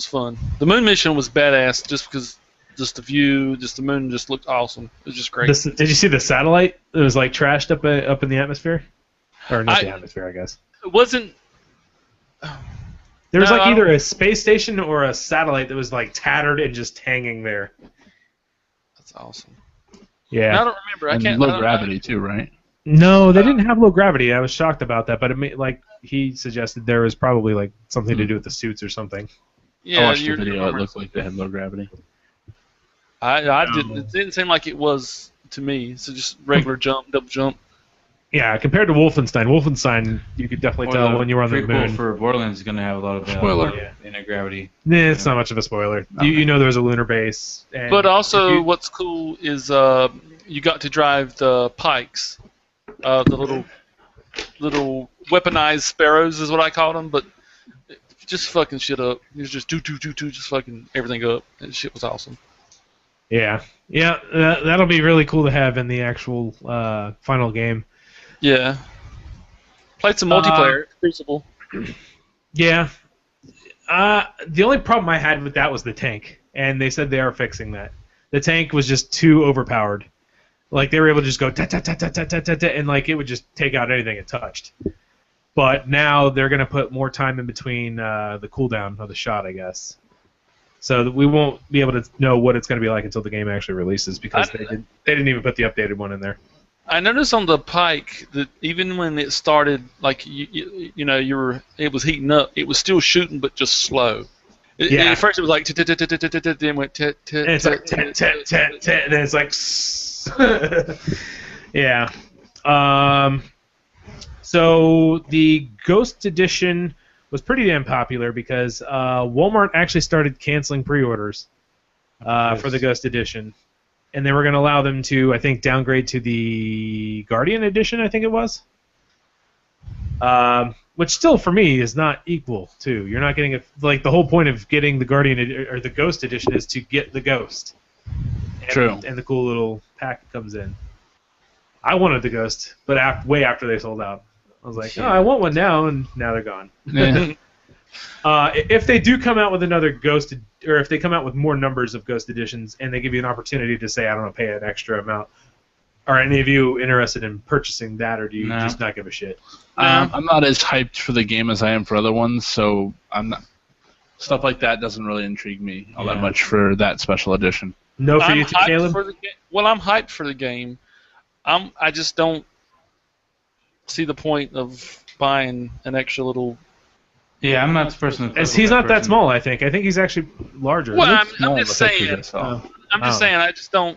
fun. The moon mission was badass, just because the view, just the moon, just looked awesome. It was just great. Did you see the satellite? It was like trashed up in the atmosphere, or not the atmosphere, I guess. It wasn't. There was either a space station or a satellite that was like tattered and just hanging there. That's awesome. Yeah. I don't remember. I can't. Low gravity too, right? No, they didn't have low gravity. I was shocked about that, but like he suggested there was probably like something to do with the suits or something. Yeah, I watched the video. It looked like they had low gravity. I didn't. It didn't seem like it was to me. So just regular jump, double jump. Yeah, compared to Wolfenstein, you could definitely tell when you were on the moon. For Borderlands is going to have a lot of spoiler. Anti-gravity. It's not much of a spoiler. You know there's a lunar base. And but also, what's cool is you got to drive the Pikes, the little weaponized sparrows is what I call them, but just fucking shit up. It was just just fucking everything up. And shit was awesome. Yeah, that'll be really cool to have in the actual final game. Yeah. Played some multiplayer, Crucible. Yeah. The only problem I had with that was the tank, and they said they are fixing that. The tank was just too overpowered. Like, they were able to just go ta-ta-ta-ta-ta-ta-ta, and like it would just take out anything it touched. But now they're going to put more time in between the cooldown of the shot, I guess. So that we won't be able to know what it's going to be like until the game actually releases, because they didn't even put the updated one in there. I noticed on the Pike that even when it started, like it was heating up, it was still shooting, but just slow. At first it was like then went and it's like and then it's like yeah. So the Ghost Edition was pretty damn popular because Walmart actually started canceling pre-orders for the Ghost Edition. And they were going to allow them to, I think, downgrade to the Guardian Edition, I think it was. Which still, for me, is not equal to. You're not getting like the whole point of getting the Guardian or the Ghost Edition is to get the Ghost. True. And the cool little pack that comes in. I wanted the Ghost, but way after they sold out. I was like, I want one now, and now they're gone. Yeah. If they do come out with another Ghost, or if they come out with more numbers of Ghost Editions, and they give you an opportunity to say, I don't know, pay an extra amount, are any of you interested in purchasing that, or do you just not give a shit? I'm not as hyped for the game as I am for other ones, so I'm not. Stuff like that doesn't really intrigue me all that much for that special edition. No, for you too, Caleb? Well, I'm hyped for the game. I just don't see the point of buying an extra little. Yeah, I'm not the person. He's not that small. I think he's actually larger. Well, I'm just saying. I'm just saying. I just don't.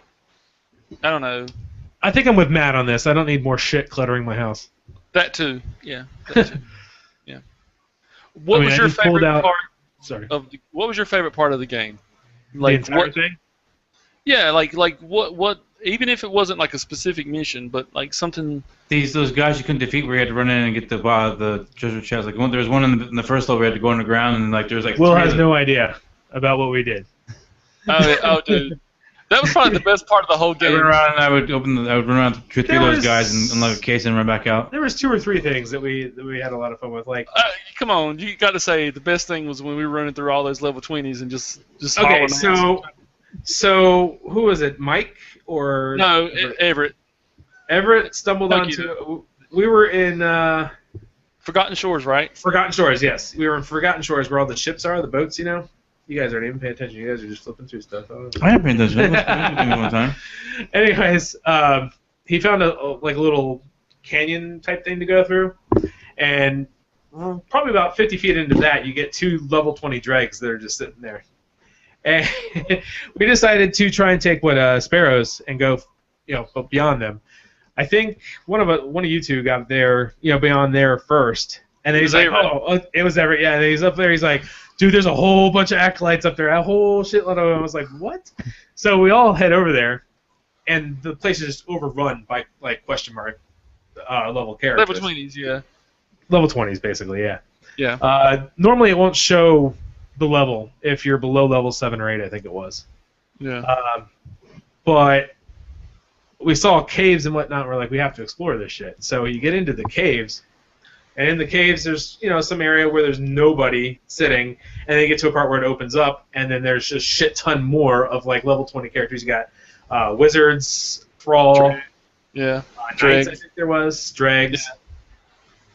I don't know. I think I'm with Matt on this. I don't need more shit cluttering my house. That too. Yeah. That too. Yeah. What was your favorite part? Sorry. What was your favorite part of the game? Like the entire thing? Yeah, like what? Even if it wasn't like a specific mission, but like something. Those guys you couldn't defeat, where you had to run in and get the treasure chest. Like there was one in the first level, we had to go on the ground, and like there was like. Will has no idea about what we did. Oh, dude, that was probably the best part of the whole game. I went around and I would run around to three of those guys and unlock a case and run back out. There was 2 or 3 things that we had a lot of fun with. Like, come on, you got to say the best thing was when we were running through all those level 20s and just. Okay, so who was it? Mike or no? Everett. Everett stumbled onto. We were in Forgotten Shores, right? Forgotten Shores, yes. We were in Forgotten Shores, where all the ships are, the boats. You know, you guys aren't even paying attention. You guys are just flipping through stuff. I am paying attention. One time. Anyways, he found a little canyon type thing to go through, and probably about 50 feet into that, you get 2 level 20 dregs that are just sitting there. And we decided to try and take sparrows and go, beyond them. I think one of you two got there, beyond there first, and then he's like, it was Everett, yeah. And he's up there, he's like, dude, there's a whole bunch of acolytes up there, a whole shitload of them. I was like, what? So we all head over there, and the place is just overrun by like question mark level characters. Level 20s, yeah. Level 20s, basically, yeah. Yeah. Normally, it won't show the level if you're below level 7 or 8, I think it was. Yeah. But we saw caves and whatnot. And we're like, we have to explore this shit. So you get into the caves, and in the caves, there's some area where there's nobody sitting, and then you get to a part where it opens up, and then there's just shit ton more of like level 20 characters. You got wizards, thrall, yeah, knights, I think there was dregs,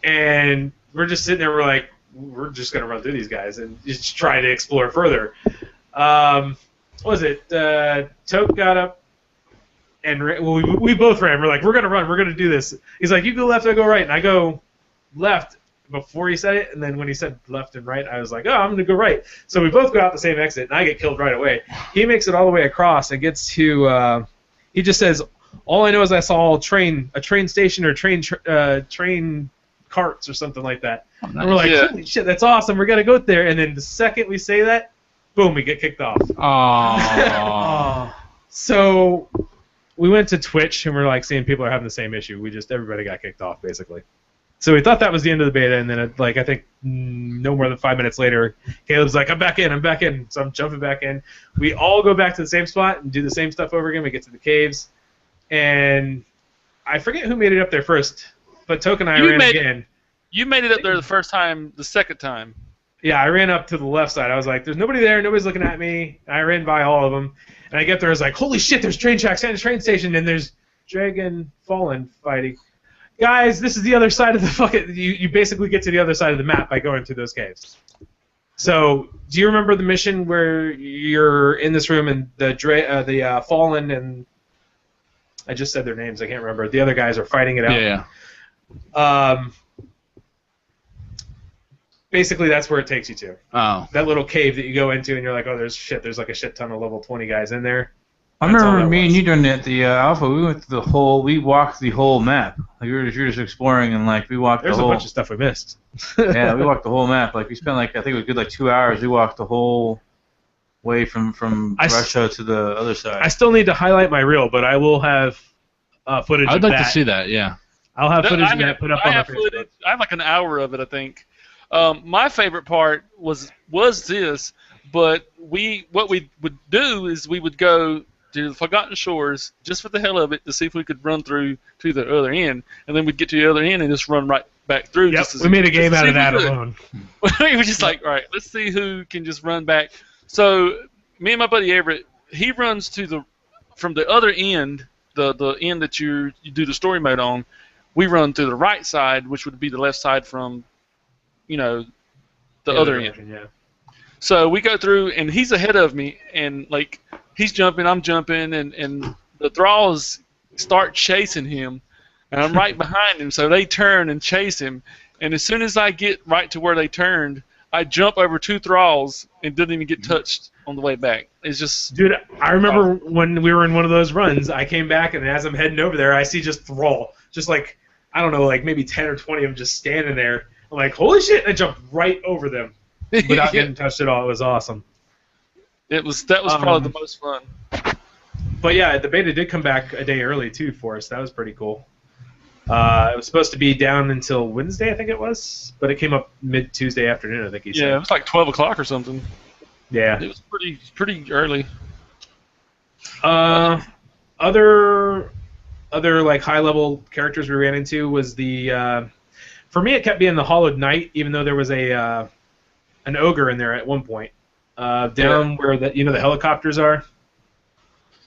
and we're just sitting there. We're like, we're just gonna run through these guys and just try to explore further. What was it? Toke got up. And we both ran. We're like, we're gonna run. We're gonna do this. He's like, you go left, I go right, and I go left before he said it. And then when he said left and right, I was like, oh, I'm gonna go right. So we both go out the same exit, and I get killed right away. He makes it all the way across and gets to. He just says, all I know is I saw a train station or train carts or something like that. Oh, nice. And we're like, holy shit, that's awesome. We're gonna go there. And then the second we say that, boom, we get kicked off. Oh. So. We went to Twitch and we're like seeing people are having the same issue. Everybody got kicked off basically. So we thought that was the end of the beta, and then I think no more than 5 minutes later, Caleb's like, I'm back in. So I'm jumping back in. We all go back to the same spot and do the same stuff over again. We get to the caves, and I forget who made it up there first, but Toke and I ran again. You made it up there the first time. The second time. Yeah, I ran up to the left side. I was like, there's nobody there. Nobody's looking at me. I ran by all of them. And I get there, I was like, holy shit, there's train tracks and a train station, and there's Dragon Fallen fighting. Guys, this is the other side of the fucking... You basically get to the other side of the map by going through those caves. So, do you remember the mission where you're in this room and the Fallen and... I just said their names, I can't remember. The other guys are fighting it out. Yeah. Basically, that's where it takes you to. Oh. That little cave that you go into, and you're like, oh, there's like a shit ton of level 20 guys in there. I remember me and you doing it at the Alpha. We went through we walked the whole map. Like, you were just exploring, and like we walked There's the whole... a bunch of stuff we missed. Yeah, we walked the whole map. Like, we spent I think it was good 2 hours. We walked the whole way from Russia to the other side. I still need to highlight my reel, but I will have footage of that. I'd like to see that, yeah. I'll have footage of that put up on our Facebook. I have like an hour of it, I think. My favorite part was this, but what we would do is we would go to the Forgotten Shores just for the hell of it to see if we could run through to the other end, and then we'd get to the other end and just run right back through. Yep, we made a game out of that alone. We were just like, all right, let's see who can just run back. So me and my buddy Everett, he runs from the other end, the end that you do the story mode on. We run to the right side, which would be the left side from the other end. Yeah. So we go through, and he's ahead of me, and like he's jumping, I'm jumping, and the thralls start chasing him, and I'm right behind him. So they turn and chase him, and as soon as I get right to where they turned, I jump over 2 thralls and didn't even get touched on the way back. It's just... Dude, I remember when we were in one of those runs, I came back, and as I'm heading over there, I see just thrall, just like, I don't know, like maybe 10 or 20 of them just standing there. I'm like, holy shit, and I jumped right over them without getting touched at all. It was awesome. That was probably the most fun. But yeah, the beta did come back a day early, too, for us. That was pretty cool. It was supposed to be down until Wednesday, I think it was, but it came up mid-Tuesday afternoon, I think he said. Yeah, it was like 12 o'clock or something. Yeah. It was pretty early. Other like high-level characters we ran into was the... For me, it kept being the Hollowed Knight, even though there was an ogre in there at one point. Down where the helicopters are.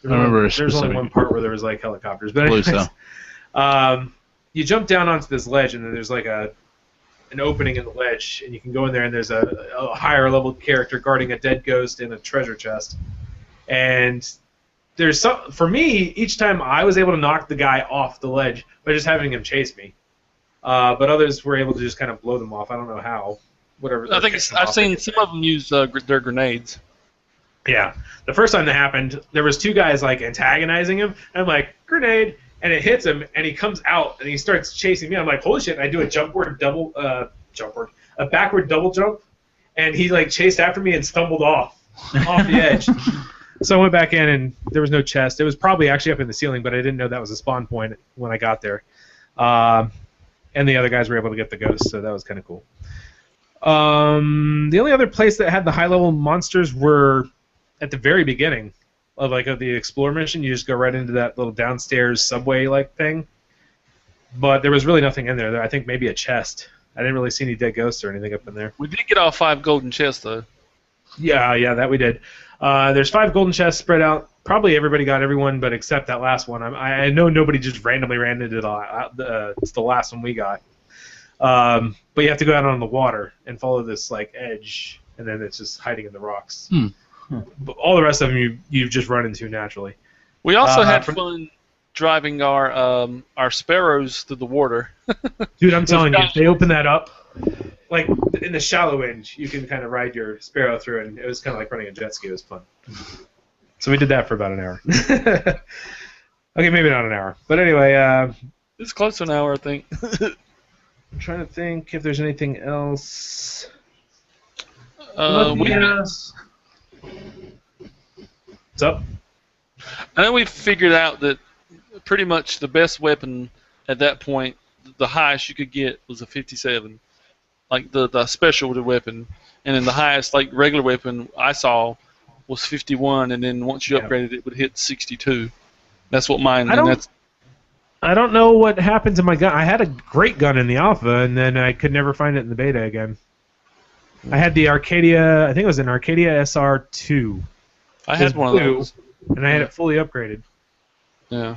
I remember There's only one part where there was like helicopters, but anyways, you jump down onto this ledge, and then there's like an opening in the ledge, and you can go in there, and there's a higher level character guarding a dead ghost in a treasure chest. And there's for me, each time I was able to knock the guy off the ledge by just having him chase me. But others were able to just kind of blow them off. I don't know how. Whatever. I think I've seen some of them use their grenades. Yeah. The first time that happened, there was 2 guys like antagonizing him. And I'm like, grenade, and it hits him, and he comes out and he starts chasing me. I'm like, holy shit! And I do a backward double jump, and he like chased after me and stumbled off the edge. So I went back in, and there was no chest. It was probably actually up in the ceiling, but I didn't know that was a spawn point when I got there. And the other guys were able to get the ghosts, so that was kind of cool. The only other place that had the high-level monsters were at the very beginning of the Explorer mission. You just go right into that little downstairs subway-like thing. But there was really nothing in there. I think maybe a chest. I didn't really see any dead ghosts or anything up in there. We did get all 5 golden chests, though. Yeah, that we did. There's 5 golden chests spread out. Probably everybody got everyone, but except that last one. I know nobody just randomly ran into it's the last one we got. But you have to go out on the water and follow this edge, and then it's just hiding in the rocks. But all the rest of them you've just run into naturally. We also had fun driving our sparrows through the water. Dude, I'm telling you, if they open that up, like in the shallow end, you can kind of ride your sparrow through, and it was kind of like running a jet ski. It was fun. So we did that for about an hour. Okay, maybe not an hour, but anyway. It's close to an hour, I think. I'm trying to think if there's anything else. What's up? I know we figured out that pretty much the best weapon at that point, the highest you could get was a 57, like the special weapon, and then the highest regular weapon I saw was 51, and then once you upgraded it would hit 62. That's what mine. I don't know what happened to my gun. I had a great gun in the alpha, and then I could never find it in the beta again. I had the Arcadia. I think it was an Arcadia SR2. I had one of those, and I had it fully upgraded. Yeah.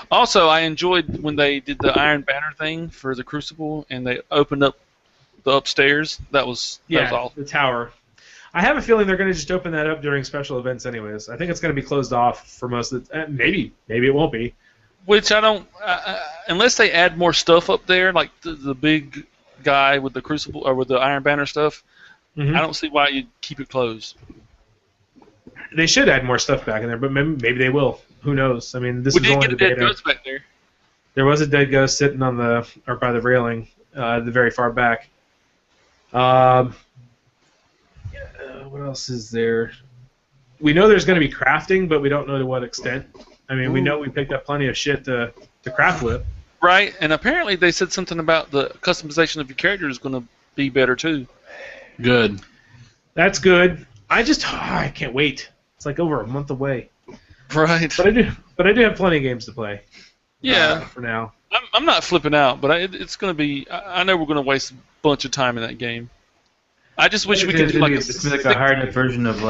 Also, I enjoyed when they did the Iron Banner thing for the Crucible, and they opened up the upstairs. That was awesome. The tower. I have a feeling they're going to just open that up during special events anyways. I think it's going to be closed off for most of the... Maybe it won't be. Which I don't... unless they add more stuff up there, like the big guy with the Crucible, or with the Iron Banner stuff, I don't see why you'd keep it closed. They should add more stuff back in there, but maybe they will. Who knows? I mean, this is only the beta. We did get a dead ghost back there. There was a dead ghost sitting on by the railing, at the very far back. What else is there? We know there's going to be crafting, but we don't know to what extent. I mean, we know we picked up plenty of shit to craft with. Right, and apparently they said something about the customization of your character is going to be better too. Good. That's good. I can't wait. It's like over a month away. Right. But I do have plenty of games to play. Yeah. For now. I'm not flipping out, but it's going to be. I know we're going to waste a bunch of time in that game. I just wish we could do it's a higher version of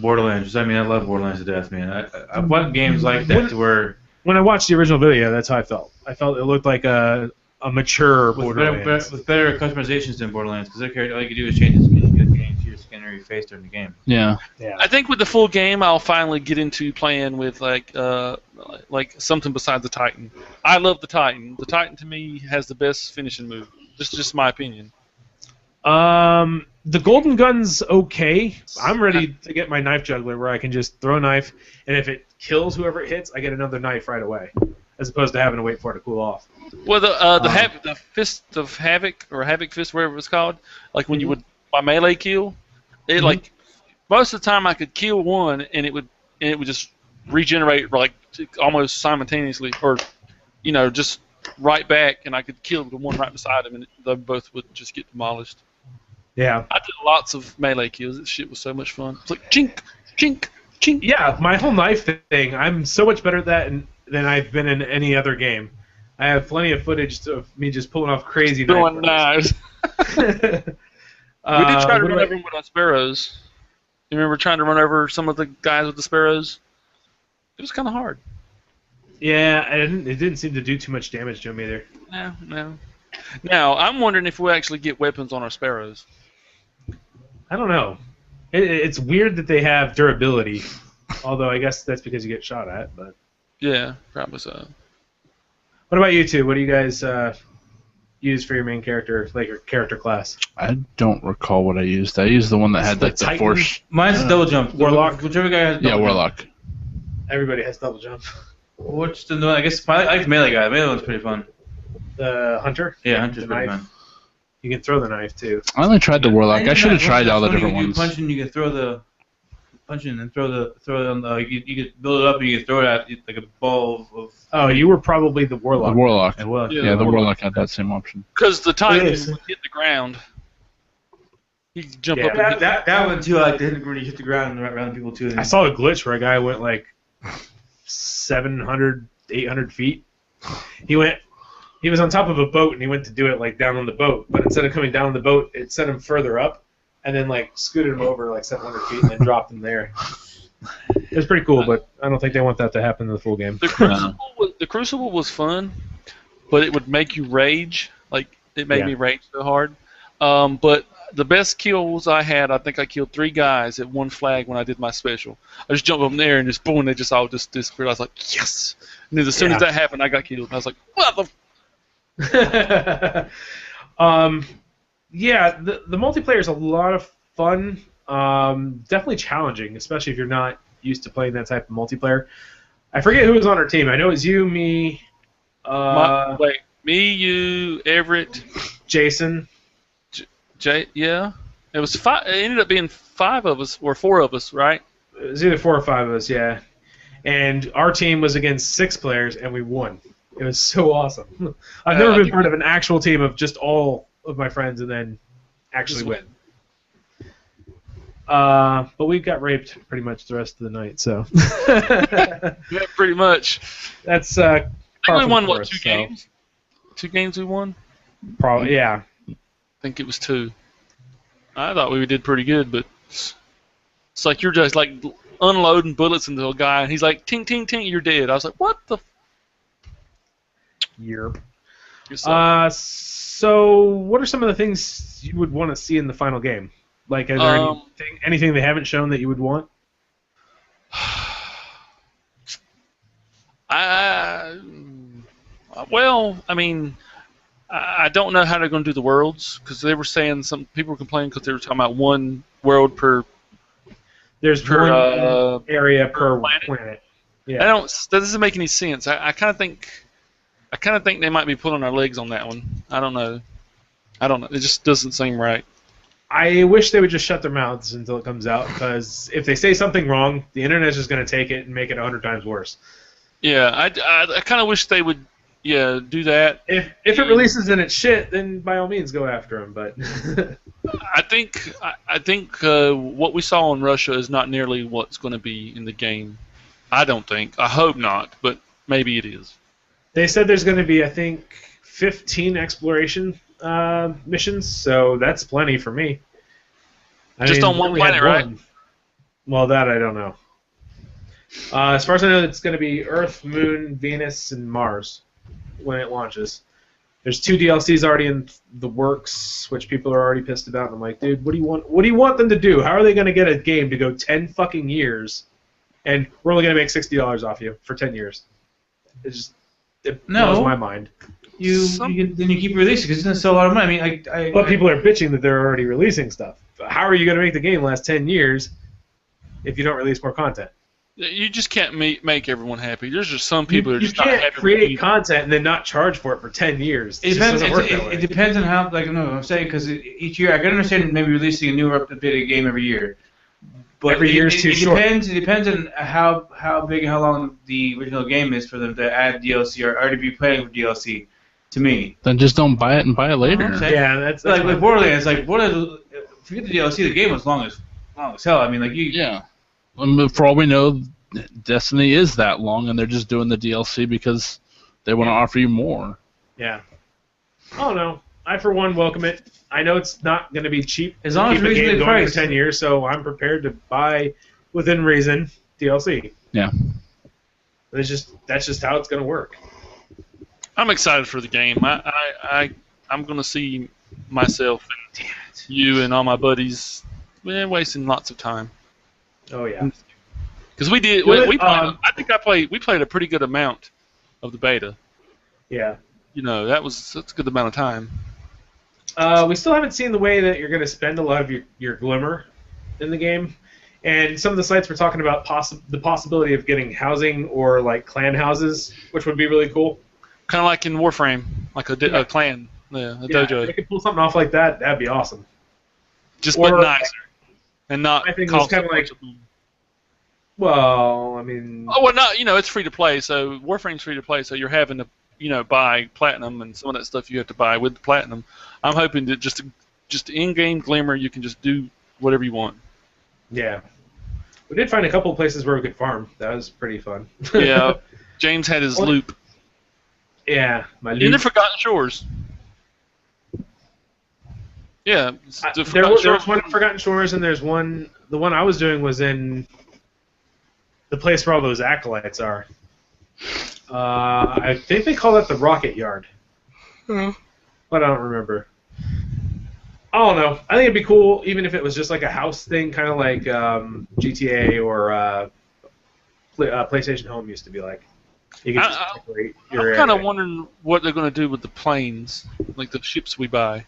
Borderlands. I mean, I love Borderlands to death, man. I want games like that to where. When I watched the original video, that's how I felt. I felt it looked like a mature Borderlands. With better customizations than Borderlands, because all you can do is change the skin, you can change your skin or your face during the game. Yeah. I think with the full game, I'll finally get into playing with like something besides the Titan. I love the Titan. The Titan to me has the best finishing move. This is just my opinion. The golden gun's okay. I'm ready to get my knife juggler where I can just throw a knife, and if it kills whoever it hits, I get another knife right away, as opposed to having to wait for it to cool off. Well, the Fist of Havoc, or Havoc Fist, whatever it's called, like when you would by melee kill, it like most of the time I could kill one and it would just regenerate almost simultaneously, or just right back, and I could kill the one right beside him, and they both would just get demolished. Yeah. I did lots of melee kills. This shit was so much fun. It's like chink, chink, chink. Yeah, my whole knife thing, I'm so much better at that than I've been in any other game. I have plenty of footage of me just pulling off crazy knives. We did try to run over with our sparrows. You remember trying to run over some of the guys with the sparrows? It was kind of hard. Yeah, it didn't seem to do too much damage to him either. No. Now, I'm wondering if we actually get weapons on our sparrows. I don't know. It's weird that they have durability, although I guess that's because you get shot at. But yeah, probably so. What about you two? What do you guys use for your main character, like your character class? I don't recall what I used. I used the one that had the force. Mine's double jump. Warlock. Whichever guy has double jump. Warlock. Everybody has double jump. What's the one? I guess I like the melee guy. The melee one's pretty fun. The hunter? Yeah, hunter's pretty fun. You can throw the knife too. I only tried the warlock. I should have tried all the different ones. You punch and you can throw the punch in and throw it on the. You could build it up and you could throw it at like a ball of. Oh, you were probably the warlock. The warlock. Yeah, the warlock had that same option. Because the Titan would hit the ground. He could jump up. And that one too. I like to hit when you hit the ground and around people too. I saw a glitch where a guy went like 700, 800 feet. He was on top of a boat and he went to do it like down on the boat, but instead of coming down on the boat, it sent him further up and then like scooted him over like 700 feet and then dropped him there. It was pretty cool, but I don't think they want that to happen in the full game. The Crucible was fun, but it would make you rage. Like it made me rage so hard. But the best kills I had, I think I killed 3 guys at one flag when I did my special. I just jumped up in there and just boom, they just all just disappeared. I was like, yes! And then as soon as that happened, I got killed. I was like, what the? Yeah, the multiplayer is a lot of fun. Definitely challenging, especially if you're not used to playing that type of multiplayer. I forget who was on our team. I know it was you, me. Me, you, Everett, Jason. Yeah, it was 5. It ended up being 5 of us or 4 of us, right? It was either 4 or 5 of us, yeah. And our team was against 6 players, and we won. It was so awesome. I've never been part of an actual team of just all of my friends and then actually win. But we got raped pretty much the rest of the night, so. Yeah, pretty much. That's. I think we won what, 2 games? 2 games we won. Probably, yeah. I think it was 2. I thought we did pretty good, but it's like you're just like unloading bullets into a guy, and he's like, ting, ting, ting, you're dead. I was like, what the? Yerp. So, what are some of the things you would want to see in the final game? Like, is there anything they haven't shown that you would want? Well, I mean, I don't know how they're going to do the worlds because they were saying some people were complaining because they were talking about 1 world per. There's one area per planet. Yeah. That doesn't make any sense. I kind of think they might be pulling our legs on that one. I don't know. It just doesn't seem right. I wish they would just shut their mouths until it comes out, because if they say something wrong, the internet's just going to take it and make it 100 times worse. Yeah, I kind of wish they would. Yeah, do that. If it releases and it's shit, then by all means go after them. But I think what we saw in Russia is not nearly what's going to be in the game. I don't think. I hope not, but maybe it is. They said there's going to be, I think, 15 exploration missions, so that's plenty for me. Just on one planet, right? Well, that I don't know. As far as I know, it's going to be Earth, Moon, Venus, and Mars when it launches. There's 2 DLCs already in the works, which people are already pissed about. And I'm like, dude, what do you want? What do you want them to do? How are they going to get a game to go 10 fucking years, and we're only going to make $60 off you for 10 years? It blows my mind. Then you keep releasing because it's going to sell a lot of money. I mean, but people are bitching that they're already releasing stuff. How are you going to make the game last 10 years if you don't release more content? You just can't make everyone happy. There's just some people that are just not happy. You can't create content and then not charge for it for 10 years. It depends on how. Like, no, I'm saying because each year I can understand maybe releasing a new updated game every year. But every year is too short. It depends on how big and how long the original game is for them to add DLC or already be playing with DLC. To me, then just don't buy it and buy it later. Yeah, that's like with Borderlands. Like forget the DLC. The game was long as hell. I mean, like you. Yeah. For all we know, Destiny is that long, and they're just doing the DLC because they want to offer you more. Yeah. Oh no, I for one welcome it. I know it's not going to be cheap. As long as reasonably priced. For 10 years, so I'm prepared to buy within reason DLC. Yeah. That's just how it's going to work. I'm excited for the game. I'm going to see myself and you and all my buddies wasting lots of time. Oh yeah. Because we did. We played a pretty good amount of the beta. Yeah. You know, that's a good amount of time. We still haven't seen the way that you're going to spend a lot of your glimmer in the game, and some of the sites were talking about the possibility of getting housing or like clan houses, which would be really cool. Kind of like in Warframe, like a clan, dojo. If they could pull something off like that, that'd be awesome. Just but nicer, and not. I think it's kind of like Well, I mean. Oh well, no, it's free to play. So Warframe's free to play. So you're having to, buy platinum and some of that stuff you have to buy with the platinum. I'm hoping that just in-game Glimmer, you can just do whatever you want. Yeah. We did find a couple of places where we could farm. That was pretty fun. Yeah. James had his loop. Yeah, my loop. In the Forgotten Shores. Yeah. There was one in Forgotten Shores, and there's one. The one I was doing was in the place where all those acolytes are. I think they call that the Rocket Yard. But I don't remember. I don't know. I think it'd be cool, even if it was just like a house thing, kind of like GTA or PlayStation Home used to be like. You could just decorate your I'm kind of wondering what they're going to do with the planes, like the ships we buy.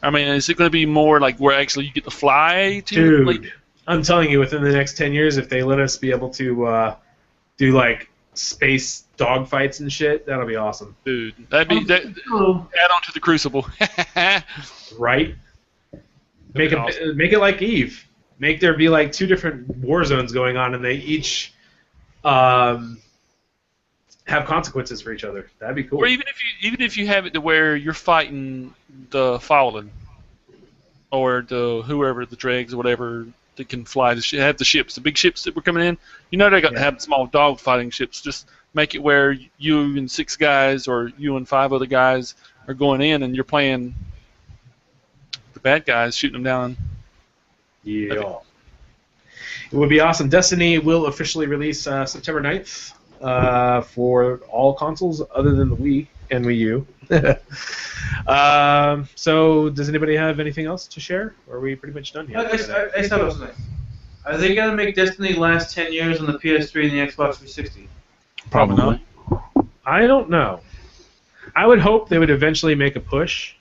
I mean, is it going to be more like where actually you get to fly to? Dude, like, I'm telling you, within the next 10 years, if they let us be able to do like space dogfights and shit, that'll be awesome. Dude, that'd be add on to the Crucible. Right? Make it like Eve. Make there be like 2 different war zones going on, and they each have consequences for each other. That'd be cool. Or even if you have it to where you're fighting the Fallen, or the whoever, the dregs or whatever that can fly. Have the ships, the big ships that were coming in. They got to have small dog fighting ships. Just make it where you and 6 guys or you and 5 other guys are going in, and you're playing the bad guys, shooting them down. Yeah. It would be awesome. Destiny will officially release September 9th. For all consoles other than the Wii and Wii U. So, does anybody have anything else to share? Or are we pretty much done here? I thought it was nice. Are they going to make Destiny last 10 years on the PS3 and the Xbox 360? Probably. I don't know. I would hope they would eventually make a push.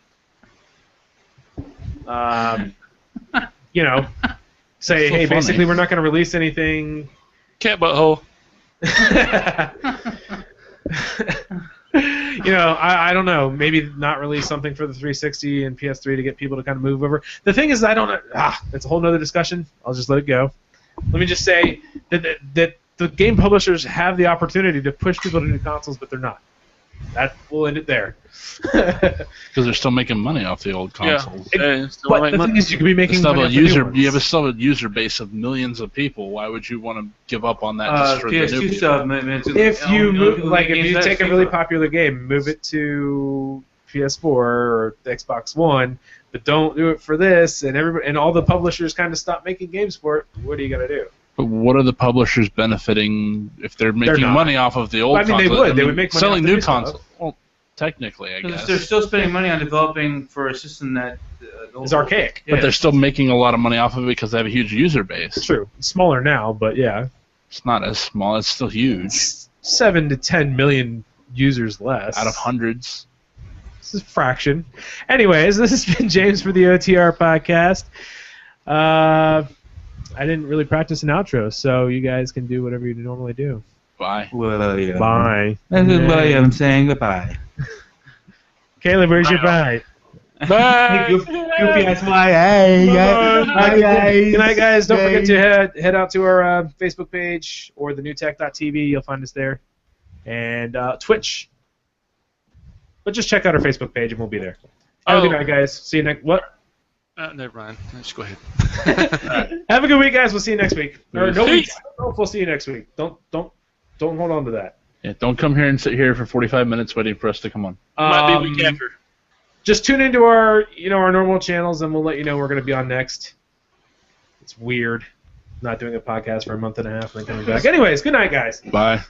Say, hey, basically we're not going to release anything. Cat butthole. I don't know. Maybe not release something for the 360 and PS3 to get people to kind of move over. The thing is, I don't know. It's a whole nother discussion. I'll just let it go. Let me just say that the game publishers have the opportunity to push people to new consoles, but they're not. That will end it there. Because they're still making money off the old consoles. But the thing is, you could be making money off you have still a user base of millions of people. Why would you want to give up on that just for PS2 the new stuff, if you take a really popular game, move it to PS4 or Xbox One, but don't do it for this, and all the publishers kind of stop making games for it. What are you gonna do? But what are the publishers benefiting if they're making money off of the old console? They would. They would make money selling off the new consoles. Well, technically, I guess. They're still spending money on developing for a system that is archaic. But they're still making a lot of money off of it because they have a huge user base. It's true. It's smaller now, but yeah. It's not as small. It's still huge. 7 to 10 million users less. Out of hundreds. This is a fraction. Anyways, this has been James for the OTR podcast. I didn't really practice an outro, so you guys can do whatever you normally do. Bye. Bye. This is William saying goodbye. Caleb, where's your bye? Bye. Goofy ass bye. Hey, guys. Good night, guys. Don't forget to head out to our Facebook page or thenewtech.tv. You'll find us there. And Twitch. But just check out our Facebook page and we'll be there. Have a good night, guys. See you next. What? Never mind. Just go ahead. Have a good week, guys. We'll see you next week. Or no week. I don't know if we'll see you next week. Don't hold on to that. Yeah, don't come here and sit here for 45 minutes waiting for us to come on. Might be week after. Just tune into our normal channels, and we'll let you know we're going to be on next. It's weird not doing a podcast for a month and a half and then coming back. Anyways, good night, guys. Bye.